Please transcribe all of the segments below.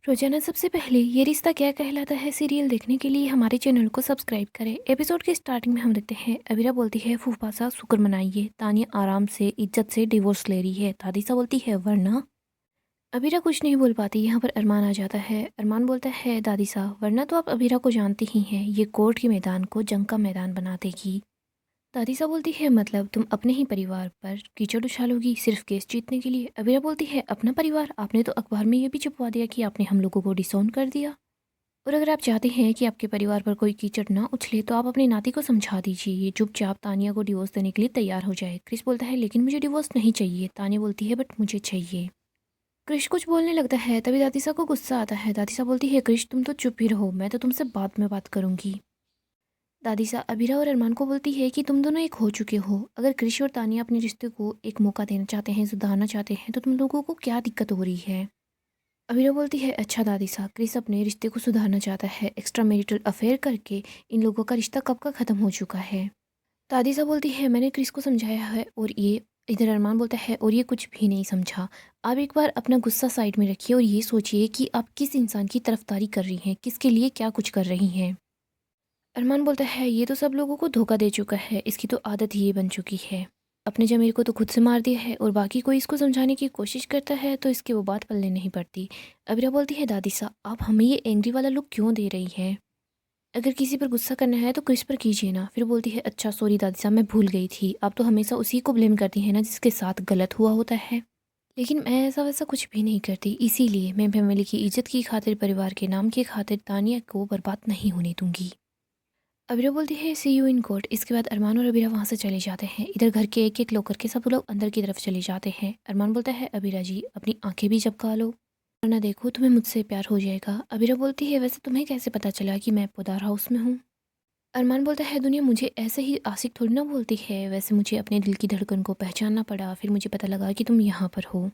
रोजाना सबसे पहले ये रिश्ता क्या कहलाता है सीरियल देखने के लिए हमारे चैनल को सब्सक्राइब करें। एपिसोड के स्टार्टिंग में हम देखते हैं अबीरा बोलती है फूफा सा शुक्र मनाइए। तानिया आराम से इज्जत से डिवोर्स ले रही है। दादीसा बोलती है वरना। अबीरा कुछ नहीं बोल पाती। यहाँ पर अरमान आ जाता है। अरमान बोलता है दादीसा वरना तो आप अबीरा को जानती ही हैं, ये कोर्ट के मैदान को जंग का मैदान बना देगी। दादीसा बोलती है मतलब तुम अपने ही परिवार पर कीचड़ उछालोगी सिर्फ केस जीतने के लिए। अबीरा बोलती है अपना परिवार, आपने तो अखबार में ये भी छुपवा दिया कि आपने हम लोगों को डिसोन कर दिया। और अगर आप चाहते हैं कि आपके परिवार पर कोई कीचड़ ना उछले तो आप अपनी नाती को समझा दीजिए, ये चुपचाप तानिया को डिवोर्स देने के लिए तैयार हो जाए। क्रिस बोलता है लेकिन मुझे डिवोर्स नहीं चाहिए। तानिया बोलती है बट मुझे चाहिए। क्रिश कुछ बोलने लगता है तभी दादीसा को गुस्सा आता है। दादीसा बोलती है क्रिश तुम तो चुप ही रहो, मैं तो तुमसे बाद में बात करूंगी। दादीसा अबीरा और अरमान को बोलती है कि तुम दोनों एक हो चुके हो। अगर क्रिश और तानिया अपने रिश्ते को एक मौका देना चाहते हैं, सुधारना चाहते हैं, तो तुम लोगों को क्या दिक्कत हो रही है। अबीरा बोलती है अच्छा दादीसा, क्रिस अपने रिश्ते को सुधारना चाहता है। एक्स्ट्रा मैरिटल अफेयर करके इन लोगों का रिश्ता कब का ख़त्म हो चुका है। दादीसा बोलती है मैंने क्रिस को समझाया है और ये। इधर अरमान बोलता है और ये कुछ भी नहीं समझा। आप एक बार अपना गुस्सा साइड में रखिए और ये सोचिए कि आप किस इंसान की तरफदारी कर रही हैं, किसके लिए क्या कुछ कर रही हैं। अरमान बोलता है ये तो सब लोगों को धोखा दे चुका है, इसकी तो आदत ही ये बन चुकी है। अपने जमीर को तो खुद से मार दिया है और बाकी कोई इसको समझाने की कोशिश करता है तो इसकी वो बात पल्ले नहीं पड़ती। अबीरा बोलती है दादी सा आप हमें ये एंग्री वाला लुक क्यों दे रही हैं। अगर किसी पर गुस्सा करना है तो क्रिस पर कीजिए ना। फिर बोलती है अच्छा सॉरी दादी साहब मैं भूल गई थी। आप तो हमेशा उसी को ब्लेम करती हैं ना जिसके साथ गलत हुआ होता है। लेकिन मैं ऐसा वैसा कुछ भी नहीं करती, इसीलिए मैं फैमिली की इज्जत की खातिर, परिवार के नाम की खातिर तानिया को बर्बाद नहीं होने दूंगी। अबीरा बोलती है सी यू इन कोर्ट। इसके बाद अरमान और अबीरा वहाँ से चले जाते हैं। इधर घर के एक एक लॉकर के सब लोग अंदर की तरफ चले जाते हैं। अरमान बोलता है अबीरा जी अपनी आंखें भी झपका लो वरना देखो तुम्हें मुझसे प्यार हो जाएगा। अबीरा बोलती है वैसे तुम्हें कैसे पता चला कि मैं पोदार हाउस में हूँ। अरमान बोलता है दुनिया मुझे ऐसे ही आशिक थोड़ी ना बोलती है, वैसे मुझे अपने दिल की धड़कन को पहचानना पड़ा, फिर मुझे पता लगा कि तुम यहाँ पर हो।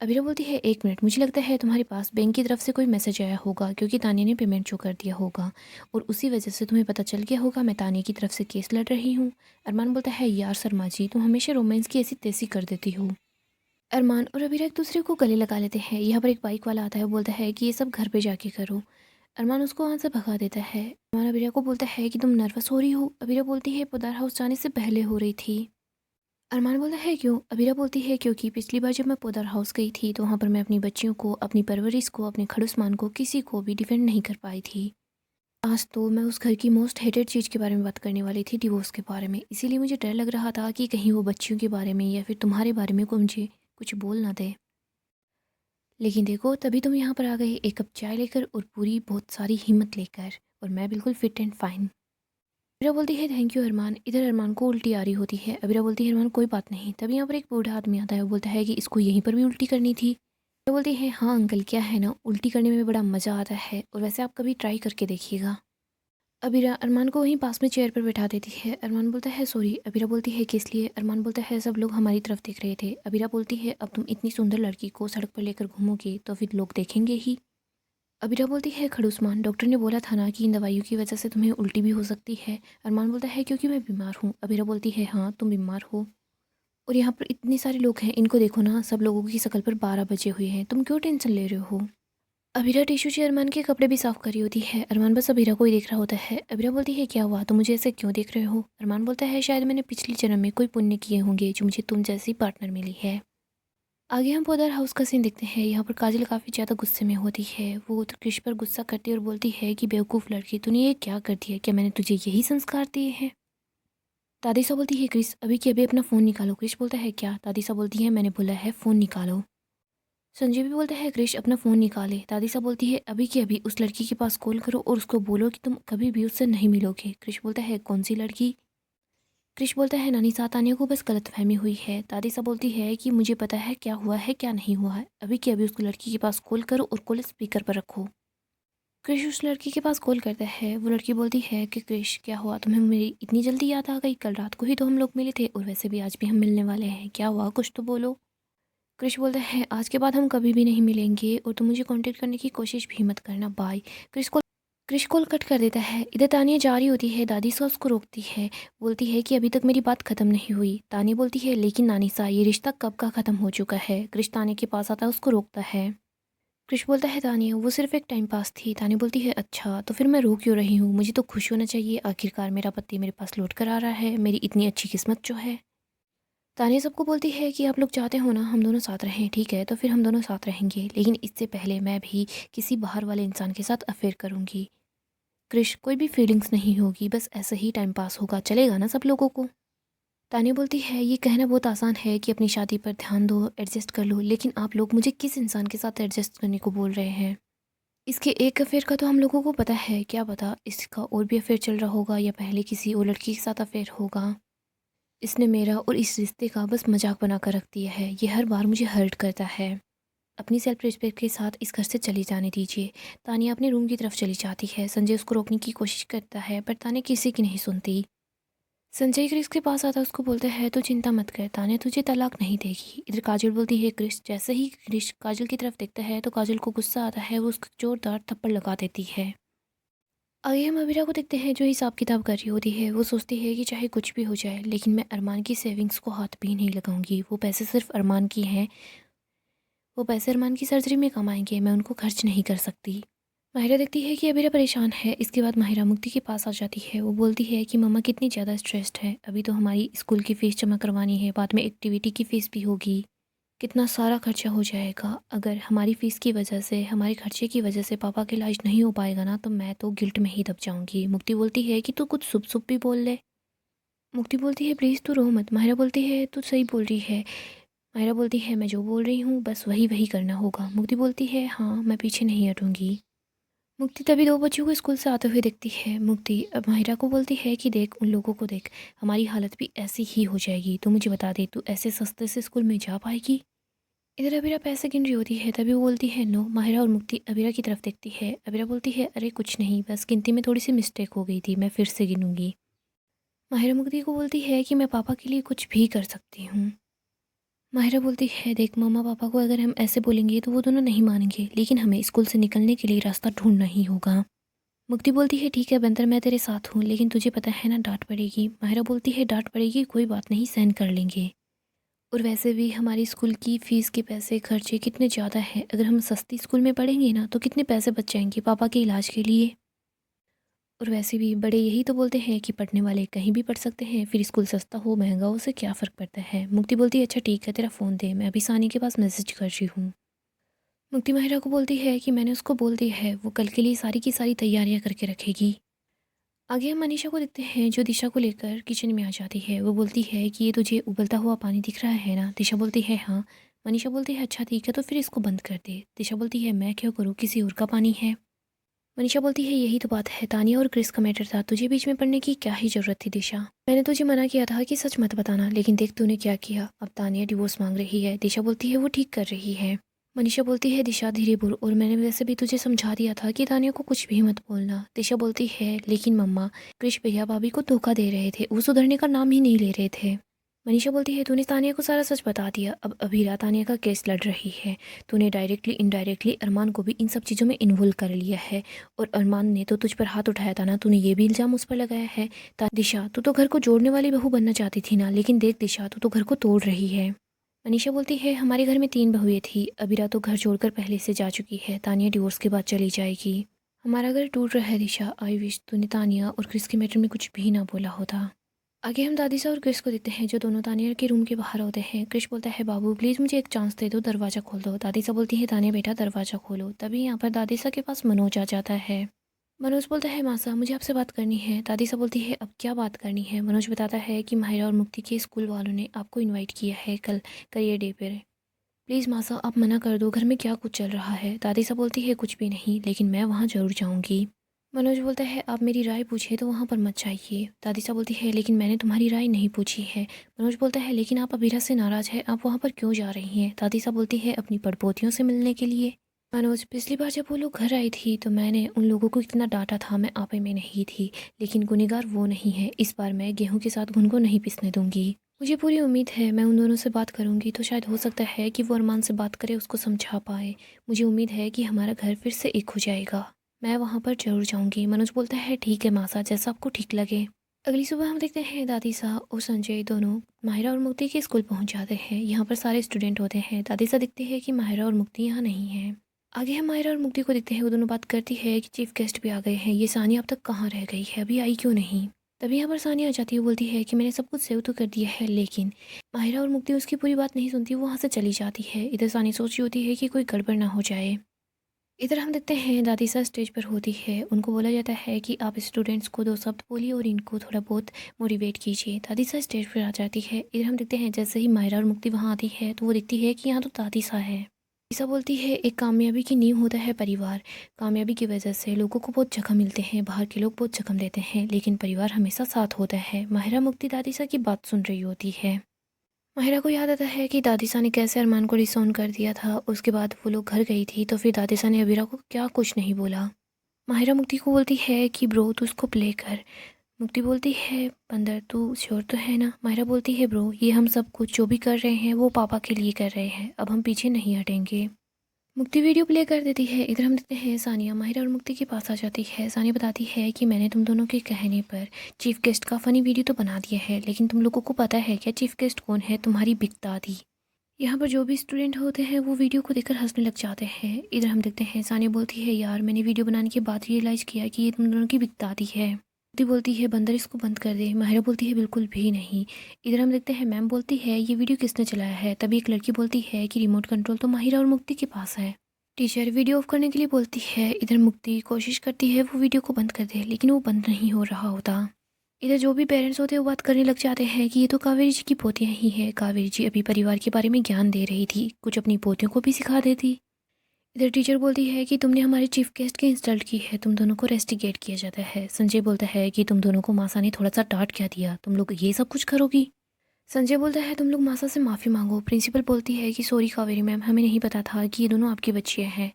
अबीरा बोलती है एक मिनट, मुझे लगता है तुम्हारे पास बैंक की तरफ से कोई मैसेज आया होगा क्योंकि तानिया ने पेमेंट शो कर दिया होगा और उसी वजह से तुम्हें पता चल गया होगा मैं तानिया की तरफ से केस लड़ रही हूँ। अरमान बोलता है यार शर्मा जी तुम हमेशा रोमांस की ऐसी तेजी कर देती हो। अरमान और अबीरा एक दूसरे को गले लगा लेते हैं। यहाँ पर एक बाइक वाला आता है, बोलता है कि ये सब घर पे जाके करो। अरमान उसको वहाँ से भगा देता है। अरमान अबीरा को बोलता है कि तुम नर्वस हो रही हो। अबीरा बोलती है पोदार हाउस जाने से पहले हो रही थी। अरमान बोलता है क्यों। अबीरा बोलती है क्योंकि पिछली बार जब मैं पोदार हाउस गई थी तो वहाँ पर मैं अपनी बच्चियों को, अपनी परवरिश को, अपने खड़ूसमान को, किसी को भी डिफेंड नहीं कर पाई थी। आज तो मैं उस घर की मोस्ट हेटेड चीज़ के बारे में बात करने वाली थी, डिवोर्स के बारे में। इसीलिए मुझे डर लग रहा था कि कहीं वो बच्चियों के बारे में या फिर तुम्हारे बारे में कोई मुझे कुछ बोल ना दे। लेकिन देखो तभी तुम यहाँ पर आ गए एक कप चाय लेकर और पूरी बहुत सारी हिम्मत लेकर, और मैं बिल्कुल फिट एंड फाइन। अबीरा बोलती है थैंक यू अरमान। इधर अरमान को उल्टी आ रही होती है। अबीरा बोलती है अरमान कोई बात नहीं। तभी यहाँ पर एक बूढ़ा आदमी आता है, वो बोलता है कि इसको यहीं पर भी उल्टी करनी थी। अबीरा बोलती है हाँ अंकल, क्या है ना, उल्टी करने में बड़ा मज़ा आता है और वैसे आप कभी ट्राई करके देखिएगा। अबीरा अरमान को वहीं पास में चेयर पर बैठा देती है। अरमान बोलता है सॉरी। अबीरा बोलती है किस लिए। अरमान बोलता है सब लोग हमारी तरफ देख रहे थे। अबीरा बोलती है अब तुम इतनी सुंदर लड़की को सड़क पर लेकर घूमोगे तो फिर लोग देखेंगे ही। अबीरा बोलती है खड़ूसमान, डॉक्टर ने बोला था ना कि इन दवाइयों की वजह से तुम्हें उल्टी भी हो सकती है। अरमान बोलता है क्योंकि मैं बीमार हूँ। अबीरा बोलती है हाँ तुम बीमार हो और यहाँ पर इतने सारे लोग हैं, इनको देखो ना, सब लोगों की शक्ल पर 12 बजे हुए हैं, तुम क्यों टेंशन ले रहे हो। अबीरा टिशू से अरमान के कपड़े भी साफ कर रही होती है। अरमान बस अबीरा को ही देख रहा होता है। अबीरा बोलती है क्या हुआ, तुम मुझे ऐसे क्यों देख रहे हो। अरमान बोलता है शायद मैंने पिछले जन्म में कोई पुण्य किए होंगे जो मुझे तुम जैसी पार्टनर मिली है। आगे हम पोदर हाउस का सीन देखते हैं। यहाँ पर काजल काफ़ी ज़्यादा गुस्से में होती है। वो तो क्रिश पर गुस्सा करती है और बोलती है कि बेवकूफ़ लड़की, तूने ये क्या कर दिया, क्या मैंने तुझे यही संस्कार दिए हैं। दादी सा बोलती है क्रिश अभी के अभी अपना फ़ोन निकालो। क्रिश बोलता है क्या। दादी सा बोलती है मैंने बोला है फ़ोन निकालो। संजय भी बोलता है क्रिश अपना फ़ोन निकाले। दादी सा बोलती है अभी के अभी उस लड़की के पास कॉल करो और उसको बोलो कि तुम कभी भी उससे नहीं मिलोगे। क्रिश बोलता है कौन सी लड़की। क्रिश बोलता है नानी साथ आने को बस गलतफहमी हुई है। दादी सा बोलती है कि मुझे पता है क्या हुआ है क्या नहीं हुआ है। अभी के अभी उस लड़की के पास कॉल करो और कॉल स्पीकर पर रखो। क्रिश उस लड़की के पास कॉल करता है। वो लड़की बोलती है कि क्रिश क्या हुआ, तुम्हें मेरी इतनी जल्दी याद आ गई। कल रात को ही तो हम लोग मिले थे और वैसे भी आज भी हम मिलने वाले हैं, क्या हुआ कुछ तो बोलो। क्रिश बोलता है आज के बाद हम कभी भी नहीं मिलेंगे और तुम मुझे कांटेक्ट करने की कोशिश भी मत करना, बाय। क्रिश कॉल कट कर देता है। इधर तानिया जा रही होती है। दादी सा उसको रोकती है, बोलती है कि अभी तक मेरी बात ख़त्म नहीं हुई। तानिया बोलती है लेकिन नानी सा ये रिश्ता कब का ख़त्म हो चुका है। क्रिश तानिया के पास आता है, उसको रोकता है। कृष बोलता है तानिया वो सिर्फ एक टाइम पास थी। तानिया बोलती है अच्छा तो फिर मैं रो क्यों रही हूँ? मुझे तो खुश होना चाहिए, आखिरकार मेरा पति मेरे पास लौट कर आ रहा है, मेरी इतनी अच्छी किस्मत जो है। तानिया सबको बोलती है कि आप लोग चाहते हो ना हम दोनों साथ रहें, ठीक है तो फिर हम दोनों साथ रहेंगे, लेकिन इससे पहले मैं भी किसी बाहर वाले इंसान के साथ अफेयर करूँगी। कृष कोई भी फीलिंग्स नहीं होगी, बस ऐसे ही टाइम पास होगा, चलेगा ना सब लोगों को? तानिया बोलती है ये कहना बहुत आसान है कि अपनी शादी पर ध्यान दो, एडजस्ट कर लो, लेकिन आप लोग मुझे किस इंसान के साथ एडजस्ट करने को बोल रहे हैं? इसके एक अफेयर का तो हम लोगों को पता है, क्या पता इसका और भी अफेयर चल रहा होगा या पहले किसी और लड़की के साथ अफेयर होगा। इसने मेरा और इस रिश्ते का बस मजाक बना कर रख दिया है, ये हर बार मुझे हर्ट करता है। अपनी सेल्फ रिस्पेक्ट के साथ इस घर से चली जाने दीजिए। तानिया अपने रूम की तरफ चली जाती है। संजय उसको रोकने की कोशिश करता है पर तानिया किसी की नहीं सुनती। संजय क्रिस के पास आता है, उसको बोलता है तो चिंता मत कर, तानिया तुझे तलाक नहीं देगी। इधर काजल बोलती है क्रिस, जैसे ही क्रिस काजल की तरफ देखता है तो काजल को गुस्सा आता है, वो उसको जोरदार थप्पड़ लगा देती है। आगे हम अमीरा को देखते हैं जो हिसाब किताब कर रही होती है। वो सोचती है कि चाहे कुछ भी हो जाए लेकिन मैं अरमान की सेविंग्स को हाथ भी नहीं लगाऊंगी। वो पैसे सिर्फ अरमान की हैं, वो पैसे अरमान की सर्जरी में कमाएंगे, मैं उनको खर्च नहीं कर सकती। माहिरा देखती है कि अबीरा परेशान है। इसके बाद माहिरा मुक्ति के पास आ जाती है। वो बोलती है कि मम्मा कितनी ज़्यादा स्ट्रेस्ड है, अभी तो हमारी स्कूल की फ़ीस जमा करवानी है, बाद में एक्टिविटी की फ़ीस भी होगी, कितना सारा खर्चा हो जाएगा। अगर हमारी फ़ीस की वजह से, हमारे खर्चे की वजह से पापा का इलाज नहीं हो पाएगा ना तो मैं तो गिल्ट में ही दब जाऊंगी। मुक्ति बोलती है कि तू कुछ शुभ शुभ भी बोल ले। मुक्ति बोलती है प्लीज़ तू रो मत। माहिरा बोलती है तू सही बोल रही है। माहिरा बोलती है मैं जो बोल रही हूँ बस वही वही करना होगा। मुक्ति बोलती है हाँ मैं पीछे नहीं हटूंगी। मुक्ति तभी दो बच्चों को स्कूल से आते हुए देखती है। मुक्ति अब माहिरा को बोलती है कि देख उन लोगों को देख, हमारी हालत भी ऐसी ही हो जाएगी, तो मुझे बता दे तू ऐसे सस्ते से स्कूल में जा पाएगी? इधर अबीरा पैसे गिन रही होती है, तभी वो बोलती है नो। माहिरा और मुक्ति अबीरा की तरफ देखती है। अबीरा बोलती है अरे कुछ नहीं, बस गिनती में थोड़ी सी मिस्टेक हो गई थी, मैं फिर से गिनूंगी। माहिरा मुक्ति को बोलती है कि मैं पापा के लिए कुछ भी कर सकती हूँ। माहिरा बोलती है देख मम्मा पापा को अगर हम ऐसे बोलेंगे तो वो दोनों नहीं मानेंगे, लेकिन हमें स्कूल से निकलने के लिए रास्ता ढूंढना ही होगा। मुक्ति बोलती है ठीक है बंदर मैं तेरे साथ हूँ, लेकिन तुझे पता है ना डांट पड़ेगी। माहिरा बोलती है डांट पड़ेगी कोई बात नहीं, सहन कर लेंगे। और वैसे भी हमारी स्कूल की फ़ीस के पैसे खर्चे कितने ज़्यादा हैं, अगर हम सस्ती स्कूल में पढ़ेंगे ना तो कितने पैसे बच जाएंगे पापा के इलाज के लिए। और वैसे भी बड़े यही तो बोलते हैं कि पढ़ने वाले कहीं भी पढ़ सकते हैं, फिर स्कूल सस्ता हो महंगा हो उससे क्या फ़र्क पड़ता है। मुक्ति बोलती है अच्छा ठीक है तेरा फ़ोन दे, मैं अभी सानी के पास मैसेज कर रही हूँ। मुक्ति माहिरा को बोलती है कि मैंने उसको बोल दिया है, वो कल के लिए सारी की सारी तैयारियां करके रखेगी। आगे हम मनीषा को देखते हैं जो दिशा को लेकर किचन में आ जाती है। वो बोलती है कि ये तुझे उबलता हुआ पानी दिख रहा है ना? दिशा बोलती है हाँ। मनीषा बोलती है अच्छा ठीक है तो फिर इसको बंद कर दे। दिशा बोलती है मैं क्यों करूँ, किसी और का पानी है। मनीषा बोलती है यही तो बात है, तानिया और क्रिस का मैटर था, तुझे बीच में पड़ने की क्या ही जरूरत थी दिशा। मैंने तुझे मना किया था कि सच मत बताना, लेकिन देख तूने क्या किया, अब तानिया डिवोर्स मांग रही है। दिशा बोलती है वो ठीक कर रही है। मनीषा बोलती है दिशा धीरे बोल, और मैंने वैसे भी तुझे समझा दिया था कि तानिया को कुछ भी मत बोलना। दिशा बोलती है लेकिन मम्मा क्रिश भैया भाभी को धोखा दे रहे थे, वो सुधरने का नाम ही नहीं ले रहे थे। मनीषा बोलती है तूने तानिया को सारा सच बता दिया, अब अभीरा तानिया का केस लड़ रही है, तूने डायरेक्टली इनडायरेक्टली अरमान को भी इन सब चीज़ों में इन्वॉल्व कर लिया है, और अरमान ने तो तुझ पर हाथ उठाया था ना, तूने ये भी इल्ज़ाम उस पर लगाया है। दिशा तू तो घर को जोड़ने वाली बहू बनना चाहती थी ना, लेकिन देख दिशा तू तो घर को तोड़ रही है। मनीषा बोलती है हमारे घर में 3 बहुएं थी, अबीरा तो घर छोड़कर पहले से जा चुकी है, तानिया डिवोर्स के बाद चली जाएगी। हमारा घर टूट रहा है दिशा, आई विश तूने तानिया और क्रिस के मैटर में कुछ भी ना बोला होता। आगे हम दादीसा और क्रिस को देखते हैं जो दोनों तानिया के रूम के बाहर होते हैं। क्रिश बोलता है बाबू प्लीज़ मुझे एक चांस दे दो, दरवाज़ा खोल दो। दादीसा बोलती है तानिया बेटा दरवाज़ा खोलो। तभी यहाँ पर दादीसा के पास मनोज आ जाता है। मनोज बोलता है मासा मुझे आपसे बात करनी है। दादीसा बोलती है अब क्या बात करनी है। मनोज बताता है कि माहिरा और मुक्ति के स्कूल वालों ने आपको इन्वाइट किया है कल करियर डे पर। प्लीज़ मासा आप मना कर दो, घर में क्या कुछ चल रहा है। दादीसा बोलती है कुछ भी नहीं, लेकिन मैं वहाँ ज़रूर जाऊँगी। मनोज बोलता है आप मेरी राय पूछे तो वहाँ पर मत जाइए। दादीसा बोलती है लेकिन मैंने तुम्हारी राय नहीं पूछी है। मनोज बोलता है लेकिन आप अबीरा से नाराज़ है, आप वहाँ पर क्यों जा रही हैं। दादीसा बोलती है अपनी पड़पोतियों से मिलने के लिए। मनोज पिछली बार जब वो लोग घर आई थी तो मैंने उन लोगों को इतना डांटा था, मैं आपे में नहीं थी, लेकिन गुनहगार वो नहीं है। इस बार मैं गेहूं के साथ घुन को नहीं पिसने दूंगी। मुझे पूरी उम्मीद है मैं उन दोनों से बात करूंगी तो शायद हो सकता है कि वो अरमान से बात करे, उसको समझा पाए। मुझे उम्मीद है कि हमारा घर फिर से एक हो जाएगा, मैं वहाँ पर जरूर जाऊंगी। मनोज बोलता है ठीक है मासा, जैसा आपको ठीक लगे। अगली सुबह हम देखते हैं दादी साहब और संजय दोनों माहिरा और मुक्ति के स्कूल पहुंच जाते हैं। यहाँ पर सारे स्टूडेंट होते हैं। दादी साहब दिखते हैं कि माहिरा और मुक्ति यहाँ नहीं है। आगे हम माहिरा और मुक्ति को देखते हैं, वो दोनों बात करती है कि चीफ गेस्ट भी आ गए हैं, ये सानिया अब तक कहाँ रह गई है, अभी आई क्यों नहीं। तभी यहाँ पर सानिया आ जाती है, बोलती है कि मैंने सब कुछ सेव तो कर दिया है, लेकिन माहिरा और मुक्ति उसकी पूरी बात नहीं सुनती, वो वहाँ से चली जाती है। इधर सानिया सोच रही होती है कि कोई गड़बड़ ना हो जाए। इधर हम देखते हैं दादी सा स्टेज पर होती है, उनको बोला जाता है कि आप स्टूडेंट्स को 2 शब्द बोलिए और इनको थोड़ा बहुत मोटिवेट कीजिए। दादी सा स्टेज पर आ जाती है। इधर हम देखते हैं जैसे ही माहिरा और मुक्ति वहाँ आती है तो वो देखती है कि यहाँ तो दादी सा है। ईसा बोलती है एक कामयाबी की नींव होता है परिवार। कामयाबी की वजह से लोगों को बहुत जख्म मिलते हैं, बाहर के लोग बहुत जख्म देते हैं, लेकिन परिवार हमेशा साथ होता है। माहिरा मुक्ति दादी सा की बात सुन रही होती है। माहिरा को याद आता है कि दादिसा ने कैसे अरमान को डिसऑन कर दिया था। उसके बाद वो लोग घर गई थी तो फिर दादिसा ने अबीरा को क्या कुछ नहीं बोला। माहिरा मुक्ति को बोलती है कि ब्रो तू उसको प्ले कर। मुक्ति बोलती है बंदर तू श्योर तो है ना। माहिरा बोलती है ब्रो ये हम सब कुछ जो भी कर रहे हैं वो पापा के लिए कर रहे हैं, अब हम पीछे नहीं हटेंगे। मुक्ति वीडियो प्ले कर देती है। इधर हम देखते हैं सानिया माहिरा और मुक्ति के पास आ जाती है। सानिया बताती है कि मैंने तुम दोनों के कहने पर चीफ गेस्ट का फ़नी वीडियो तो बना दिया है, लेकिन तुम लोगों को पता है क्या चीफ गेस्ट कौन है? तुम्हारी बिग दादी। यहाँ पर जो भी स्टूडेंट होते हैं वो वीडियो को देखकर हंसने लग जाते हैं। इधर हम देखते हैं सानिया बोलती है यार मैंने वीडियो बनाने के बाद रियलाइज़ किया कि ये तुम दोनों की बिग दादी है। मुक्ति बोलती है बंदर इसको बंद कर दे। माहिरा बोलती है बिल्कुल भी नहीं। इधर हम देखते हैं मैम बोलती है ये वीडियो किसने चलाया है। तभी एक लड़की बोलती है कि रिमोट कंट्रोल तो माहिरा और मुक्ति के पास है। टीचर वीडियो ऑफ करने के लिए बोलती है। इधर मुक्ति कोशिश करती है वो वीडियो को बंद कर दे, लेकिन वो बंद नहीं हो रहा होता। इधर जो भी पेरेंट्स होते हैं वो बात करने लग जाते हैं कि ये तो कावेरी जी की पोतियाँ ही है। कावेरी जी अभी परिवार के बारे में ज्ञान दे रही थी, कुछ अपनी पोतियों को भी सिखा देती। इधर टीचर बोलती है कि तुमने हमारे चीफ गेस्ट की इंसल्ट की है, तुम दोनों को रेस्टिकेट किया जाता है। संजय बोलता है कि तुम दोनों को मासा ने थोड़ा सा डांट क्या दिया, तुम लोग ये सब कुछ करोगी। संजय बोलता है तुम लोग मासा से माफ़ी मांगो। प्रिंसिपल बोलती है कि सॉरी कावेरी मैम, हमें नहीं पता था कि ये दोनों आपकी बच्चियाँ हैं।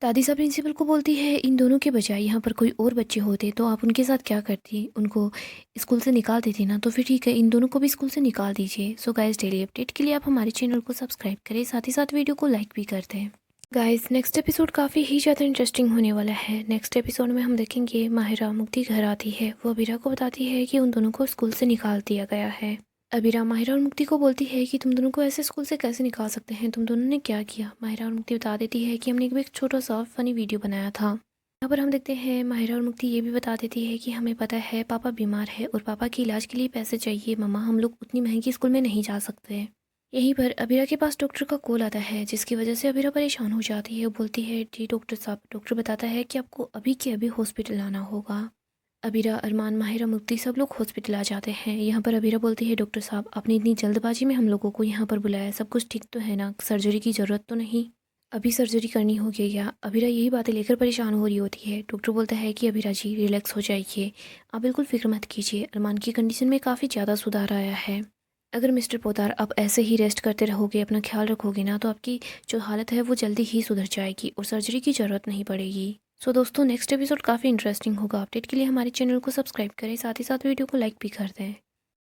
दादी साहब प्रिंसिपल को बोलती है इन दोनों के बजाय यहाँ पर कोई और बच्चे होते तो आप उनके साथ क्या करती? उनको स्कूल से निकाल देती ना। तो फिर ठीक है, इन दोनों को भी स्कूल से निकाल दीजिए। सो गाइस डेली अपडेट के लिए आप हमारे चैनल को सब्सक्राइब करें, साथ ही साथ वीडियो को लाइक भी कर दें। गाइस नेक्स्ट एपिसोड काफ़ी ही ज़्यादा इंटरेस्टिंग होने वाला है। नेक्स्ट एपिसोड में हम देखेंगे माहिरा मुक्ति घर आती है, वो अबीरा को बताती है कि उन दोनों को स्कूल से निकाल दिया गया है। अबीरा माहिरा और मुक्ति को बोलती है कि तुम दोनों को ऐसे स्कूल से कैसे निकाल सकते हैं, तुम दोनों ने क्या किया। माहिरा और मुक्ति बता देती है कि हमने एक छोटा सा फनी वीडियो बनाया था। यहाँ पर हम देखते हैं माहिरा और मुक्ति ये भी बता देती है कि हमें पता है पापा बीमार है और पापा के इलाज के लिए पैसे चाहिए मम्मा, हम लोग उतनी महंगी स्कूल में नहीं जा सकते। यहीं पर अबीरा के पास डॉक्टर का कॉल आता है, जिसकी वजह से अबीरा परेशान हो जाती है। वो बोलती है जी डॉक्टर साहब। डॉक्टर बताता है कि आपको अभी के अभी हॉस्पिटल आना होगा। अबीरा अरमान माहिरा मुक्ति सब लोग हॉस्पिटल आ जाते हैं। यहाँ पर अबीरा बोलती है डॉक्टर साहब आपने इतनी जल्दबाजी में हम लोगों को यहाँ पर बुलाया, सब कुछ ठीक तो है ना, सर्जरी की ज़रूरत तो नहीं? अभी सर्जरी करनी होगी क्या? अबीरा यही बातें लेकर परेशान हो रही होती है। डॉक्टर बोलता है कि अबीरा जी रिलैक्स हो जाइए, आप बिल्कुल फिक्र मत कीजिए, अरमान की कंडीशन में काफ़ी ज़्यादा सुधार आया है। अगर मिस्टर पोद्दार आप ऐसे ही रेस्ट करते रहोगे, अपना ख्याल रखोगे ना, तो आपकी जो हालत है वो जल्दी ही सुधर जाएगी और सर्जरी की ज़रूरत नहीं पड़ेगी। सो दोस्तों नेक्स्ट एपिसोड काफ़ी इंटरेस्टिंग होगा। अपडेट के लिए हमारे चैनल को सब्सक्राइब करें, साथ ही साथ वीडियो को लाइक भी कर दें।